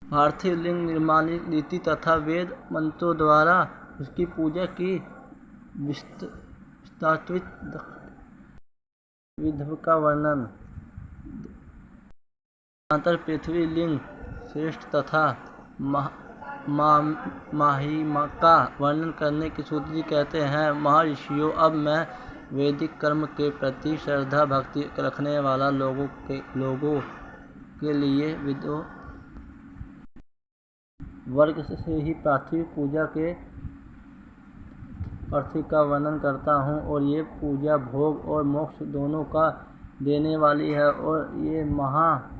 पार्थिव लिंग निर्माण रीति तथा वेद मंत्रों द्वारा उसकी पूजा की विस्तारित विधि का वर्णन। अंतर पृथ्वी लिंग श्रेष्ठ तथा महिमा का वर्णन करने की सूत्र जी कहते हैं, महर्षियों, अब मैं वैदिक कर्म के प्रति श्रद्धा भक्ति रखने वाला लोगों के लिए विदो वर्ग से ही पार्थिव पूजा के अर्थ का वर्णन करता हूँ, और ये पूजा भोग और मोक्ष दोनों का देने वाली है, और ये महा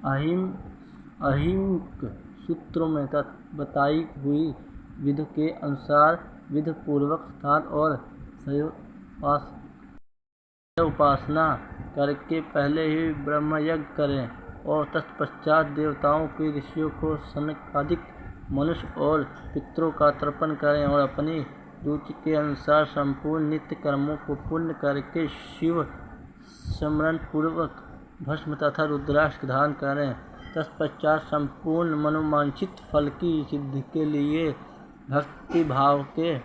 अहिंक सूत्रों में बताई हुई विधि के अनुसार विधि पूर्वक स्नान और उपासना करके पहले ही ब्रह्मयज्ञ करें, और तत्पश्चात देवताओं के ऋषियों को सनकादिक मनुष्य और पितरों का तर्पण करें, और अपनी रुचि के अनुसार संपूर्ण नित्य कर्मों को पूर्ण करके शिव स्मरण पूर्वक भस्म तथा रुद्राक्ष धारण करें। तत्पश्चात संपूर्ण मनोवांछित फल की सिद्धि के लिए भक्ति भाव के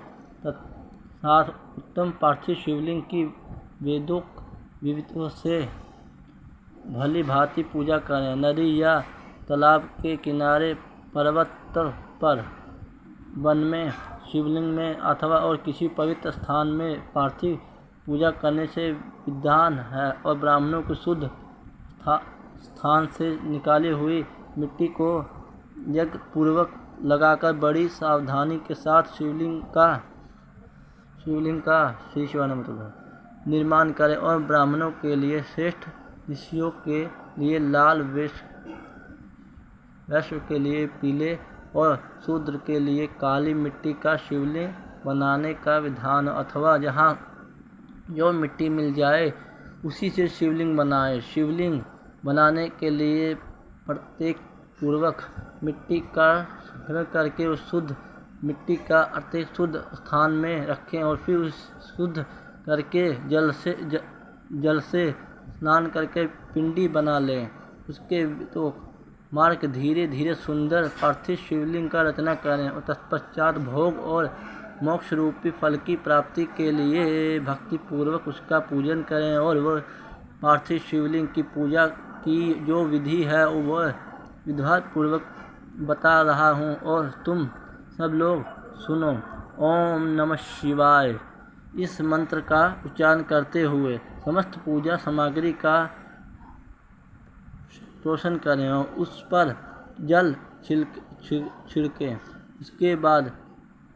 साथ उत्तम पार्थिव शिवलिंग की वेदोक्त विधियों से भली भांति पूजा करें। नदी या तालाब के किनारे, पर्वत पर, वन में, शिवलिंग में अथवा और किसी पवित्र स्थान में पार्थिव पूजा करने से विधान है, और ब्राह्मणों को शुद्ध स्थान से निकाली हुई मिट्टी को यज्ञ पूर्वक लगाकर बड़ी सावधानी के साथ शिवलिंग का निर्माण करें, और ब्राह्मणों के लिए श्रेष्ठ, ऋषियों के लिए लाल, वैश्य के लिए पीले और शूद्र के लिए काली मिट्टी का शिवलिंग बनाने का विधान, अथवा जहाँ जो मिट्टी मिल जाए उसी से शिवलिंग बनाए। शिवलिंग बनाने के लिए प्रत्येक पूर्वक मिट्टी का संग्रह करके उस शुद्ध मिट्टी का अत्यंत शुद्ध स्थान में रखें, और फिर उस शुद्ध करके जल से स्नान करके पिंडी बना लें। उसके तो मार्ग धीरे धीरे सुंदर पार्थिव शिवलिंग का रचना करें, और तत्पश्चात भोग और मोक्ष रूपी फल की प्राप्ति के लिए भक्ति पूर्वक उसका पूजन करें। और वह पार्थिव शिवलिंग की पूजा की जो विधि है वह विधिवत पूर्वक बता रहा हूँ, और तुम सब लोग सुनो। ओम नमः शिवाय इस मंत्र का उच्चारण करते हुए समस्त पूजा सामग्री का रोशन करें और उस पर जल छिड़कें। इसके बाद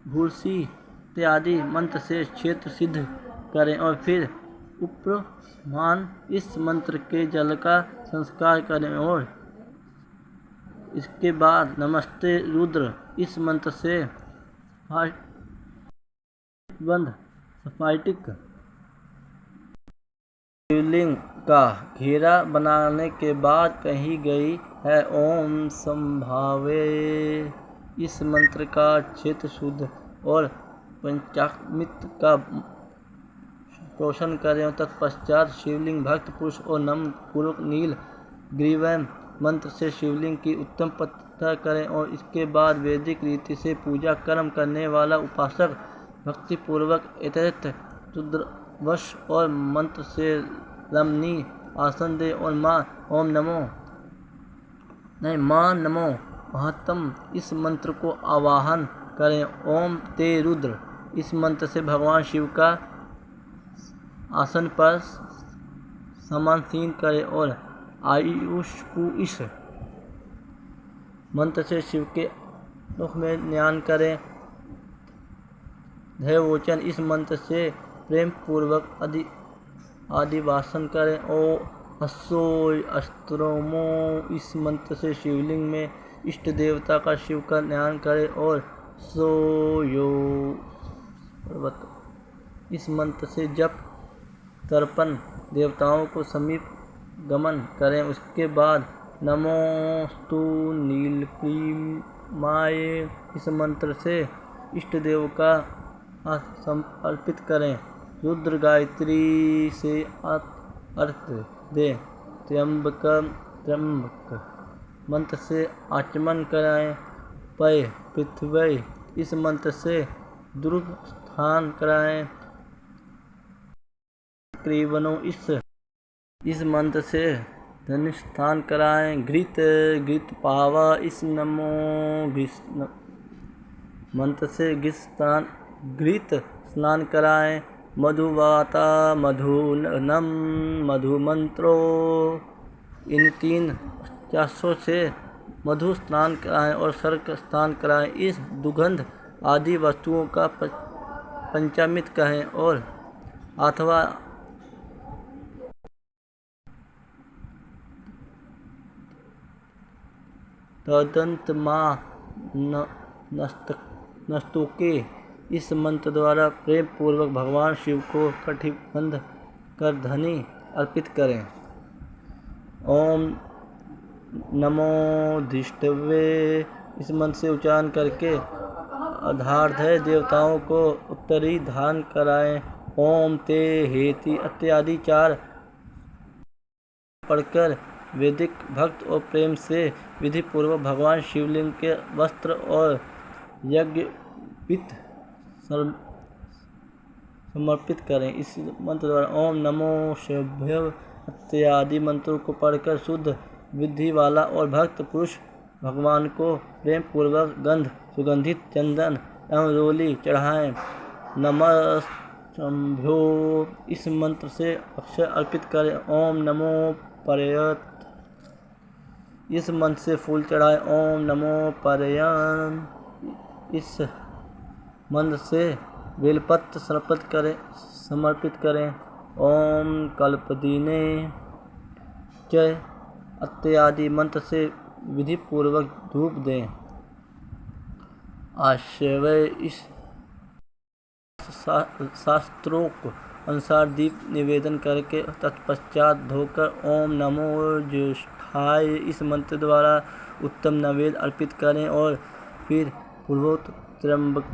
भूर्सी इत्यादि मंत्र से क्षेत्र सिद्ध करें, और फिर उपमान इस मंत्र के जल का संस्कार करें, और इसके बाद नमस्ते रुद्र इस मंत्र से बंद स्फटिक शिवलिंग का घेरा बनाने के बाद कही गई है ओम संभावे इस मंत्र का क्षेत्र शुद्ध और पंचामृत का पोषण करें, और तत्पश्चात शिवलिंग भक्त पुरुष और नम्र पूर्वक नील ग्रीवम मंत्र से शिवलिंग की उत्तम प्रतिष्ठा करें, और इसके बाद वैदिक रीति से पूजा कर्म करने वाला उपासक भक्ति पूर्वक यथेष्ट रुद्रवश और मंत्र से रमणीय आसन दे, और मां नमो महत्तम इस मंत्र को आवाहन करें। ओम ते रुद्र इस मंत्र से भगवान शिव का आसन पर समासीन करें, और आयुष्पु इस मंत्र से शिव के मुख में ध्यान करें। दैववचन इस मंत्र से प्रेम पूर्वक आदिवासन करें। ओ हसोय अस्त्रोमो इस मंत्र से शिवलिंग में इष्ट देवता का शिव का ध्यान करें, और सोयो इस मंत्र से जप तर्पण देवताओं को समीप गमन करें। उसके बाद नमोस्तु नीलक्रीमाय इस मंत्र से इष्ट देव का समर्पित करें। रुद्र गायत्री से अर्घ दें। त्र्यंबक मंत्र से आचमन कराएं। पय पृथ्वी इस मंत्र से ध्रुव स्थान कराएं। क्रीवनो इस मंत्र से धनुष स्थान कराएं। घृत पावा इस नमो मंत्र से घृत स्नान कराएं। मधुवाता मधुनम मधु मंत्रो इन 3 चासों से मधु स्नान कराएं और सर्क स्नान कराएं। इस दुगंध आदि वस्तुओं का पंचामृत कहें और अथवा तदंत मां नस्तोके इस मंत्र द्वारा प्रेम पूर्वक भगवान शिव को कटिबद्ध कर धनी अर्पित करें। ओम नमो धिष्ठवे इस मंत्र से उच्चारण करके अधार्धय देवताओं को उत्तरी धान कराएं। ओम ते हेति इत्यादि 4 पढ़कर वैदिक भक्त और प्रेम से विधि पूर्वक भगवान शिवलिंग के वस्त्र और यज्ञ पित्त समर्पित करें। इस मंत्र द्वारा ओम नमो शिवाय इत्यादि मंत्रों को पढ़कर शुद्ध विधि वाला और भक्त पुरुष भगवान को प्रेम पूर्वक गंध सुगंधित चंदन एवं रोली चढ़ाएं। नमस्तभ्यो इस मंत्र से अक्षय अर्पित करें। ओम नमो पर्यत इस मंत्र से फूल चढ़ाएं। ओम नमो पर्यन इस मंत्र से बेलपत्र समर्पित करें। ओम कल्पदीने च इत्यादि मंत्र से विधि पूर्वक धूप दें। आश्रय इस शास्त्रोक्त अनुसार दीप निवेदन करके तत्पश्चात धोकर ओम नमो ज्येष्ठाय इस मंत्र द्वारा उत्तम नैवेद्य अर्पित करें और फिर पूर्वोक्त त्र्यंबक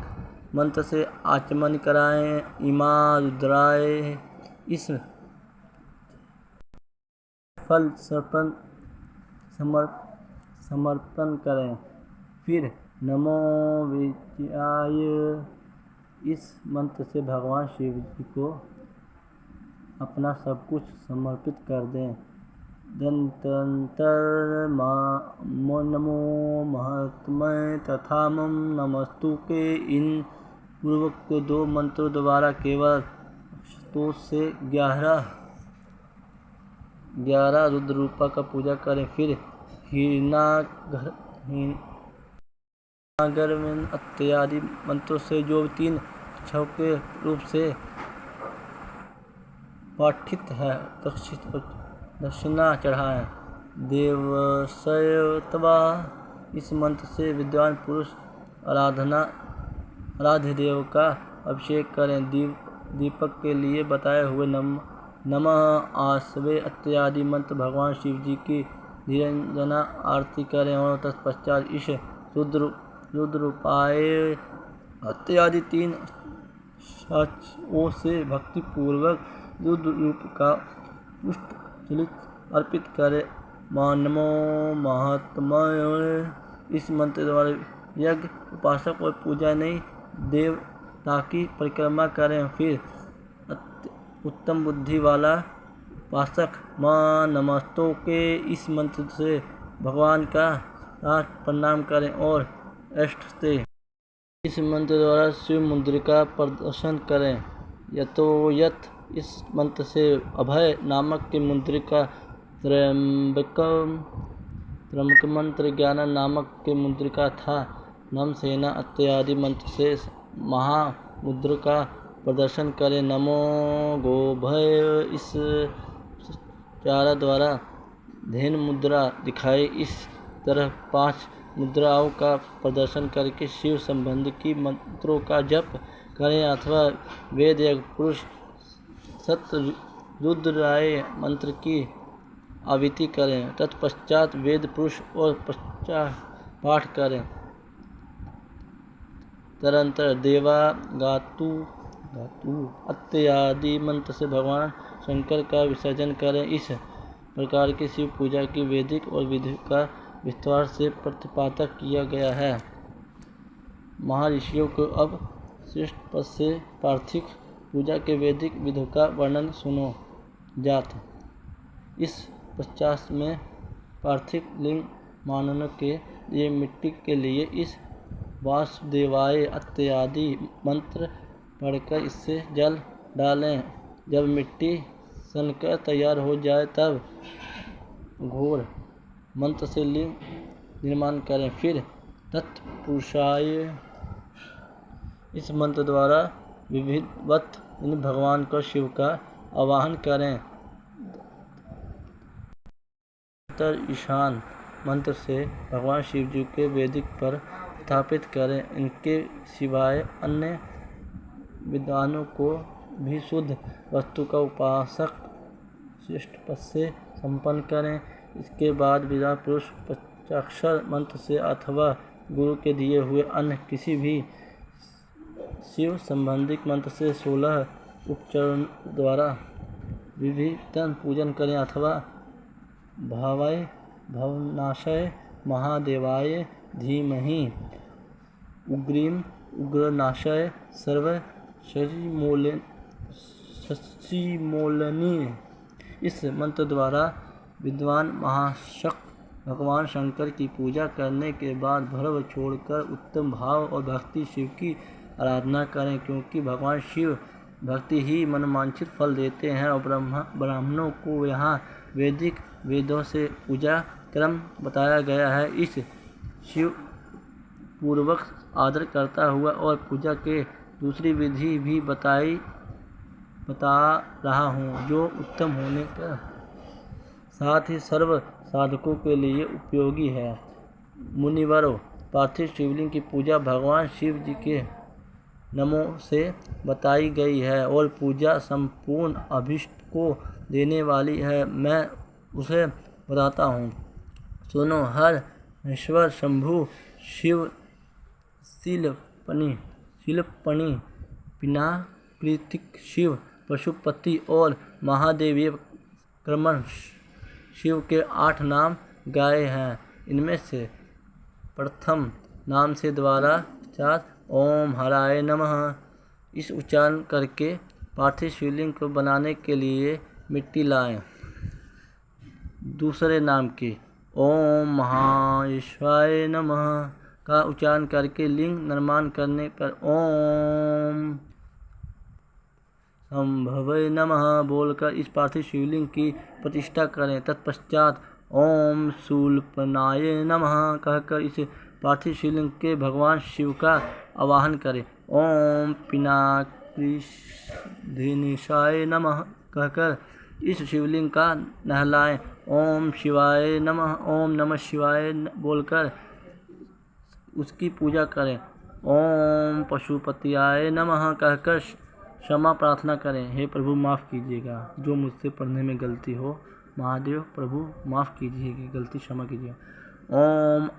मंत्र से आचमन कराएं। इमा रुद्राय इस फल समर्पण करें। फिर नमो विजयाय इस मंत्र से भगवान शिव जी को अपना सब कुछ समर्पित कर दें। दंतंतर नमो महात्मय तथा मम नमस्तुके इन पूर्वोक्त 2 मंत्रों द्वारा केवल स्तोत्र से 11 रुद्र रूपा का पूजा करें। फिर हिरणागर इत्यादि मंत्रों से जो 3 अक्षरों के रूप से पाठित है दक्षिणा चढ़ाएं। देवसयत्वा इस मंत्र से विद्वान पुरुष आराध्य देव का अभिषेक करें। दीपक के लिए बताए हुए नमः आसवे इत्यादि मंत्र भगवान शिव जी की निरंजना आरती करें और तत्पश्चात इस रुद्ररूपाय इत्यादि 3 साक्षियों से भक्ति पूर्वक रुद्र रूप का पुष्प अर्पित करें। नमो महात्मय इस मंत्र द्वारा यज्ञ उपासक और पूजा नहीं देवता की परिक्रमा करें। फिर उत्तम बुद्धि वाला उपासक मां नमस्तोके इस मंत्र से भगवान का प्रणाम करें और अष्ट से इस मंत्र द्वारा शिव मुद्रिका प्रदर्शन करें। यत इस मंत्र से अभय नामक की मुद्रिका, त्र्यंबक मंत्र 11 नामक की मुद्रिका था। नम सेना इत्यादि मंत्र से महामुद्र का प्रदर्शन करें। नमो गोभय इस चारा द्वारा धेनु मुद्रा दिखाई। इस तरह 5 मुद्राओं का प्रदर्शन करके शिव संबंधी की मंत्रों का जप करें अथवा वेद यज्ञ पुरुष रुद्राय मंत्र की आवृत्ति करें। तत्पश्चात वेद पुरुष और पाठ करें। तदंतर देवा गातु इत्यादि मंत्र से भगवान शंकर का विसर्जन करें। इस प्रकार की शिव पूजा की वैदिक और विधि का विस्तार से प्रतिपादन किया गया है। महर्षियों को अब श्रेष्ठ पद से पार्थिव पूजा के वैदिक विधियों का वर्णन सुनो जात। इस पश्चात में पार्थिव लिंग मानने के लिए मिट्टी के लिए इस वासुदेवाय इत्यादि मंत्र पढ़कर इससे जल डालें। जब मिट्टी सनकर तैयार हो जाए तब घोर मंत्र से लिंग निर्माण करें। फिर तत्पुरुषाय इस मंत्र द्वारा विधिवत भगवान को शिव का आवाहन करें। उत्तर ईशान मंत्र से भगवान शिव जी के वैदिक पर स्थापित करें। इनके सिवाय अन्य विद्वानों को भी शुद्ध वस्तु का उपासक श्रेष्ठ पद से संपन्न करें। इसके बाद विद्वान पुरुष पंचाक्षर मंत्र से अथवा गुरु के दिए हुए अन्य किसी भी शिव संबंधी मंत्र से 16 उपचारों द्वारा विधिवत पूजन करें अथवा भावाय भवनाशाय महादेवाय धीमहि उग्रीं उग्रनाशाय सर्व शशिमौलिनी इस मंत्र द्वारा विद्वान महाशक्त भगवान शंकर की पूजा करने के बाद भर्व छोड़कर उत्तम भाव और भक्ति शिव की आराधना करें, क्योंकि भगवान शिव भक्ति ही मनवांछित फल देते हैं और ब्राह्मणों को यहाँ वैदिक वेदों से पूजा क्रम बताया गया है। इस शिव पूर्वक आदर करता हुआ और पूजा के दूसरी विधि भी बता रहा हूँ, जो उत्तम होने के साथ ही सर्व साधकों के लिए उपयोगी है। मुनिवरों, पार्थिव शिवलिंग की पूजा भगवान शिव जी के नमो से बताई गई है और पूजा संपूर्ण अभीष्ट को देने वाली है। मैं उसे बताता हूँ, सुनो। हर ईश्वर शंभु शिव शिलपणि पिनाकृतिक शिव पशुपति और महादेवीय क्रमश शिव के 8 नाम गाए हैं। इनमें से प्रथम नाम से द्वारा 4 ओम हराय नमः इस उच्चारण करके पार्थिव शिवलिंग को बनाने के लिए मिट्टी लाएं। दूसरे नाम के ओम महाश्वाय नमः का उच्चारण करके लिंग निर्माण करने पर ओम संभवे नमः बोलकर इस पार्थिव शिवलिंग की प्रतिष्ठा करें। तत्पश्चात ओम शूलपनाय नमः कहकर इस पार्थिव शिवलिंग के भगवान शिव का आवाहन करें। ओम पिनाकृधिनिशाय नमः कहकर इस शिवलिंग का नहलाएं। ओम शिवाय नमः, ओम नमः शिवाय बोलकर उसकी पूजा करें। ओम पशुपतियाय नमः कहकर क्षमा प्रार्थना करें। हे प्रभु माफ़ कीजिएगा, जो मुझसे पढ़ने में गलती हो। महादेव प्रभु माफ़ कीजिएगा, गलती क्षमा कीजिएगा। ओम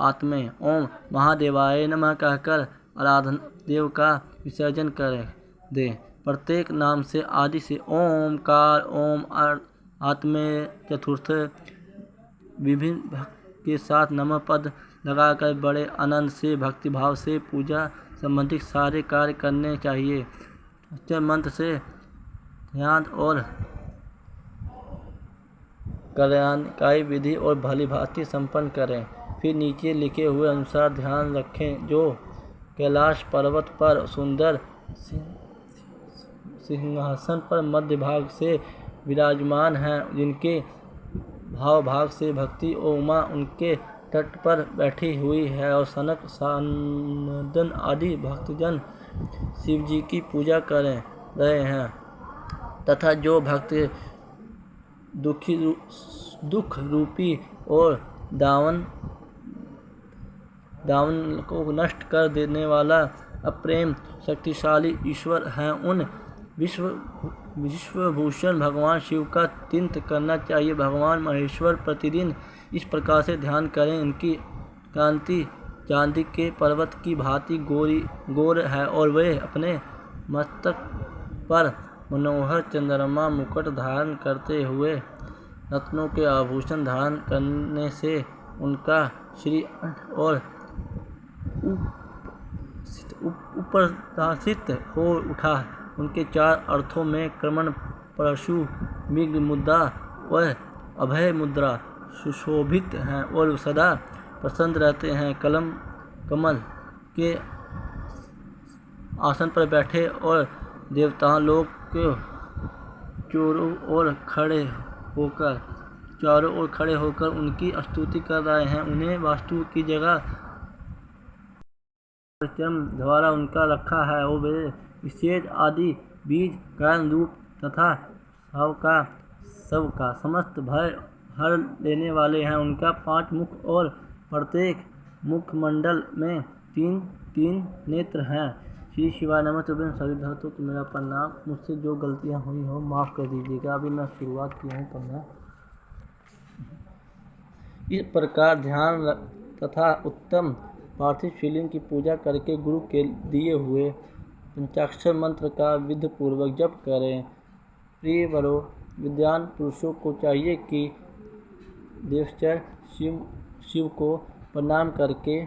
आत्मे ओम महादेवाय नमः कहकर आराधन देव का विसर्जन करें दे। प्रत्येक नाम से आदि से ओमकार ओम आत्मे चतुर्थ विभिन्न भक्त के साथ नमः पद लगाकर बड़े आनंद से भक्तिभाव से पूजा संबंधित सारे कार्य करने चाहिए। अक्षर मंत्र से ध्यान और कल्याणकारी विधि और भली भांति संपन्न करें। फिर नीचे लिखे हुए अनुसार ध्यान रखें, जो कैलाश पर्वत पर सुंदर सिंहासन पर मध्य भाग से विराजमान हैं, जिनके भाव से भक्ति और उमा उनके तट पर बैठी हुई है और सनक सनंदन आदि भक्तजन शिव जी की पूजा कर रहे हैं, तथा जो भक्त दुख रूपी और दावन को नष्ट कर देने वाला अप्रेम शक्तिशाली ईश्वर हैं, उन विश्वभूषण भगवान शिव का चिंतन करना चाहिए। भगवान महेश्वर प्रतिदिन इस प्रकार से ध्यान करें, इनकी कांति चांदी के पर्वत की भांति गोर है और वे अपने मस्तक पर मनोहर चंद्रमा मुकुट धारण करते हुए रत्नों के आभूषण धारण करने से उनका श्रीअंठ और उपरसित हो उठा। उनके 4 अर्थों में क्रमण, परशु, मृग मुद्रा और अभय मुद्रा सुशोभित हैं और सदा प्रसन्न रहते हैं। कमल के आसन पर बैठे और देवता लोग के चारों ओर खड़े होकर उनकी स्तुति कर रहे हैं। उन्हें वास्तु की जगह चरम द्वारा उनका रखा है और वे विशेष आदि बीज कारण रूप तथा सबका समस्त भय हर लेने वाले हैं। उनका 5 मुख और प्रत्येक मुखमंडल में 3 नेत्र हैं। श्री शिवाय नमः। तुभ्यं। सभी भक्तों को मेरा प्रणाम। मुझसे जो गलतियां हुई हो माफ़ कर दीजिएगा। अभी मैं शुरुआत किया हूँ पढ़ना। इस प्रकार ध्यान तथा उत्तम पार्थिव शिवलिंग की पूजा करके गुरु के दिए हुए पंचाक्षर मंत्र का विधिपूर्वक जप करें। प्रियवरों, विद्वान पुरुषों को चाहिए कि देवश्चर शिव को प्रणाम करके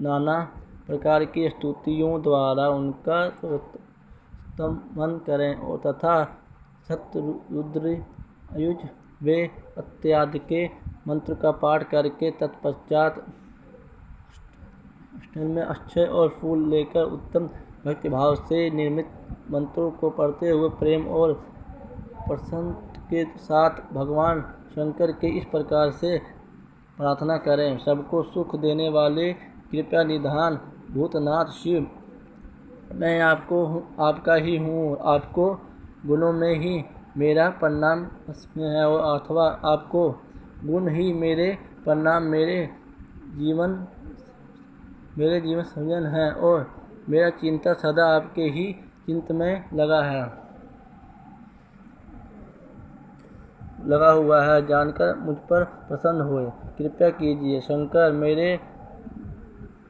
नाना प्रकार की स्तुतियों द्वारा उनका स्तमन करें और तथा सतरुद्र अयुज वे इत्यादि के मंत्र का पाठ करके तत्पश्चात में अक्षय और फूल लेकर उत्तम भक्तिभाव से निर्मित मंत्रों को पढ़ते हुए प्रेम और प्रसन्नता के साथ भगवान शंकर के इस प्रकार से प्रार्थना करें। सबको सुख देने वाले कृपा निधान भूतनाथ शिव, मैं आपका ही हूँ। आपको गुणों में ही मेरा प्रणाम है और अथवा आपको गुण ही मेरे प्रणाम मेरे जीवन सृजन है और मेरा चिंता सदा आपके ही चिंत में लगा हुआ है। जानकर मुझ पर प्रसन्न हुए। कृपया कीजिए शंकर, मेरे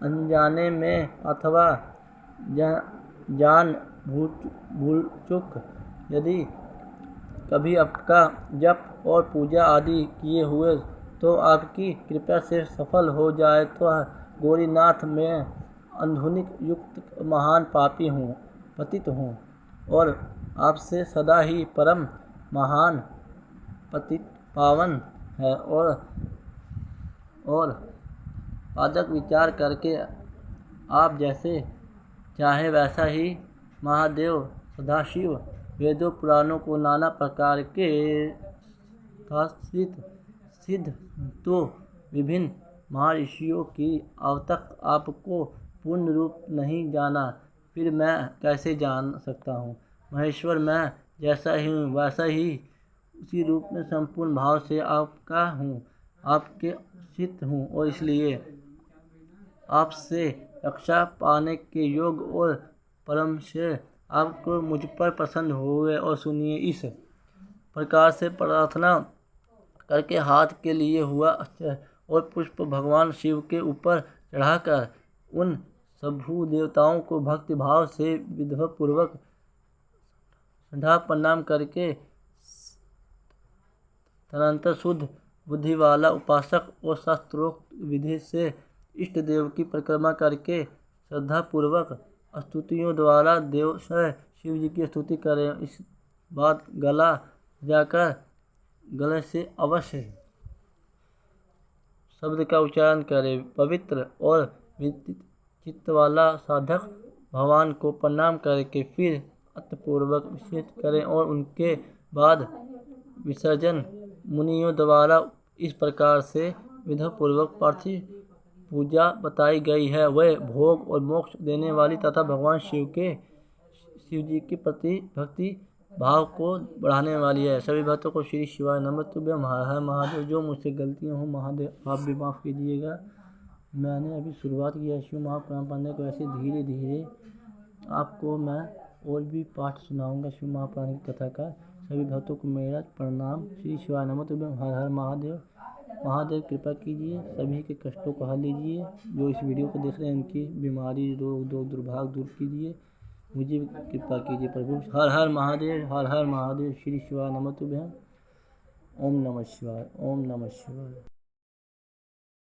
अनजाने में अथवा जान भूल चूक यदि कभी आपका जप और पूजा आदि किए हुए तो आपकी कृपा से सफल हो जाए तो गौरीनाथ में आधुनिक युक्त महान पापी हूँ, पतित हूँ और आपसे सदा ही परम महान पतित पावन है और पादक विचार करके आप जैसे चाहे वैसा ही महादेव सदाशिव वेदों पुराणों को नाना प्रकार के शास्त्रित सिद्ध तो विभिन्न महर्षियों की अब तक आपको पूर्ण रूप नहीं जाना, फिर मैं कैसे जान सकता हूँ। महेश्वर, मैं जैसा ही हूँ वैसा ही उसी रूप में संपूर्ण भाव से आपका हूँ, आपके चित्त हूँ और इसलिए आपसे रक्षा पाने के योग और परम से आपको मुझ पर प्रसन्न हुए। और सुनिए, इस प्रकार से प्रार्थना करके हाथ के लिए हुआ अक्षय और पुष्प भगवान शिव के ऊपर चढ़ाकर उन सभी देवताओं को भक्ति भाव से विधिपूर्वक श्रद्धा प्रणाम करके तदनंतर शुद्ध बुद्धि वाला उपासक और शास्त्रोक्त विधि से इष्ट देव की परिक्रमा करके श्रद्धापूर्वक स्तुतियों द्वारा देवशय शिव जी की स्तुति करें। इस बात गला जाकर गले से अवश्य शब्द का उच्चारण करें। पवित्र और चित्त वाला साधक भगवान को प्रणाम करके फिर अर्थपूर्वक विशेष करें और उनके बाद विसर्जन मुनियों द्वारा इस प्रकार से विधिपूर्वक पार्थिव पूजा बताई गई है। वह भोग और मोक्ष देने वाली तथा भगवान शिव जी के प्रति भक्ति भाव को बढ़ाने वाली है। सभी भक्तों को श्री शिवाय नमः। तुभ्यं। हर हर महादेव। जो मुझसे गलतियाँ हो महादेव आप भी माफ़ कीजिएगा। मैंने अभी शुरुआत किया है शिव महापुराण पढ़ने को, ऐसे धीरे धीरे आपको मैं और भी पाठ सुनाऊंगा शिव महापुराण की कथा का। सभी भक्तों को मेरा प्रणाम। श्री शिवाय नमः। तुभ्यं। हर हर महादेव। महादेव कृपा कीजिए, सभी के कष्टों को हल लीजिए। जो इस वीडियो को देख रहे हैं उनकी बीमारी रोग दुर्भाग्य दूर कीजिए। मुझे कृपा कीजिए प्रभु। हर हर महादेव। हर हर महादेव। श्री शिवाय नमः। तुभ्यं। ओम नमः शिवाय। ओम नमः शिवाय।